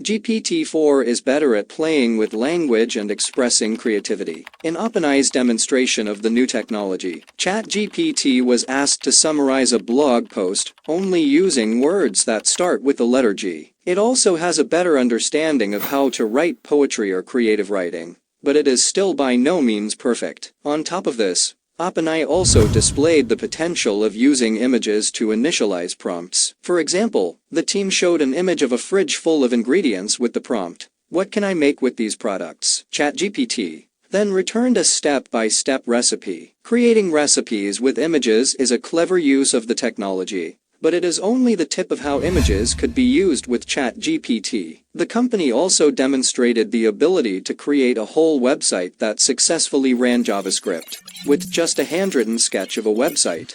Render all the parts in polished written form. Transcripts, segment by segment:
GPT-4 is better at playing with language and expressing creativity. In OpenAI's demonstration of the new technology, Chatgpt was asked to summarize a blog post only using words that start with the letter G. It also has a better understanding of how to write poetry or creative writing, but it is still by no means perfect. On top of this, OpenAI also displayed the potential of using images to initialize prompts. For example, the team showed an image of a fridge full of ingredients with the prompt, "What can I make with these products?" Chatgpt then returned a step-by-step recipe. Creating recipes with images is a clever use of the technology, but it is only the tip of how images could be used with Chatgpt. The company also demonstrated the ability to create a whole website that successfully ran JavaScript, with just a handwritten sketch of a website.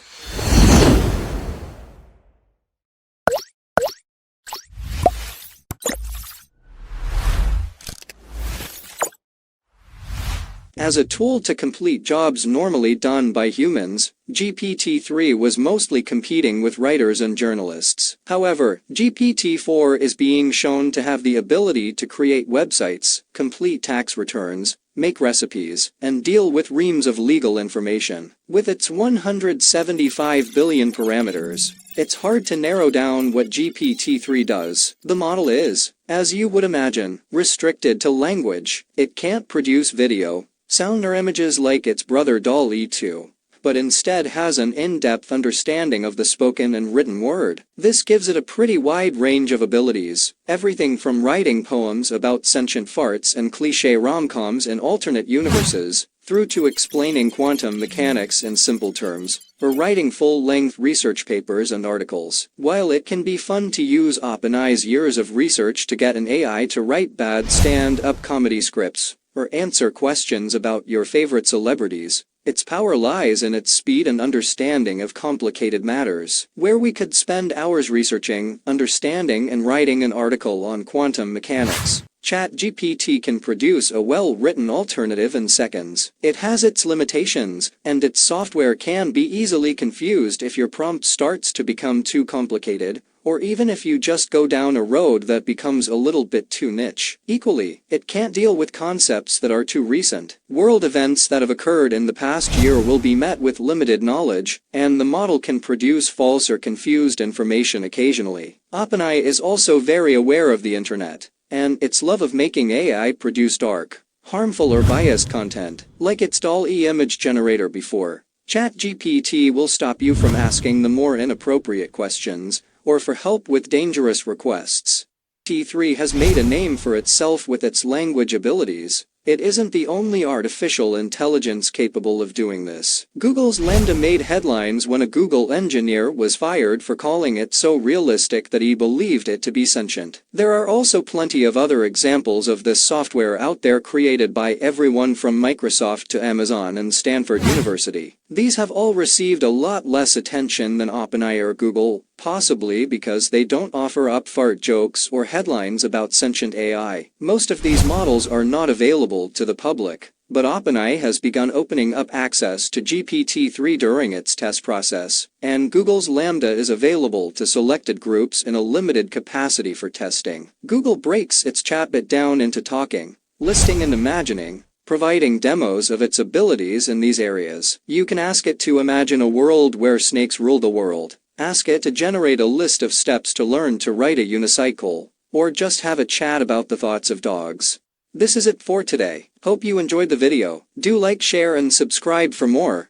As a tool to complete jobs normally done by humans, GPT-3 was mostly competing with writers and journalists. However, GPT-4 is being shown to have the ability to create websites, complete tax returns, make recipes, and deal with reams of legal information. With its 175 billion parameters, it's hard to narrow down what GPT-3 does. The model is, as you would imagine, restricted to language. It can't produce video, sound or images like its brother DALL-E 2, but instead has an in-depth understanding of the spoken and written word. This gives it a pretty wide range of abilities, everything from writing poems about sentient farts and cliché rom-coms in alternate universes, through to explaining quantum mechanics in simple terms, or writing full-length research papers and articles. While it can be fun to use OpenAI's years of research to get an AI to write bad stand-up comedy scripts, or answer questions about your favorite celebrities, its power lies in its speed and understanding of complicated matters. Where we could spend hours researching, understanding and writing an article on quantum mechanics, Chatgpt can produce a well-written alternative in seconds. It has its limitations, and its software can be easily confused if your prompt starts to become too complicated, or even if you just go down a road that becomes a little bit too niche. Equally, it can't deal with concepts that are too recent. World events that have occurred in the past year will be met with limited knowledge, and the model can produce false or confused information occasionally. OpenAI is also very aware of the internet, and its love of making AI produce dark, harmful or biased content, like its DALL-E image generator before. Chatgpt will stop you from asking the more inappropriate questions, or for help with dangerous requests. T3 has made a name for itself with its language abilities. It isn't the only artificial intelligence capable of doing this. Google's LaMDA made headlines when a Google engineer was fired for calling it so realistic that he believed it to be sentient. There are also plenty of other examples of this software out there created by everyone from Microsoft to Amazon and Stanford University. These have all received a lot less attention than OpenAI or Google, possibly because they don't offer up fart jokes or headlines about sentient AI. Most of these models are not available to the public, but OpenAI has begun opening up access to GPT-3 during its test process, and Google's LaMDA is available to selected groups in a limited capacity for testing. Google breaks its chatbot down into talking, listing and imagining, providing demos of its abilities in these areas. You can ask it to imagine a world where snakes rule the world, ask it to generate a list of steps to learn to ride a unicycle, or just have a chat about the thoughts of dogs. This is it for today. Hope you enjoyed the video. Do like, share and subscribe for more.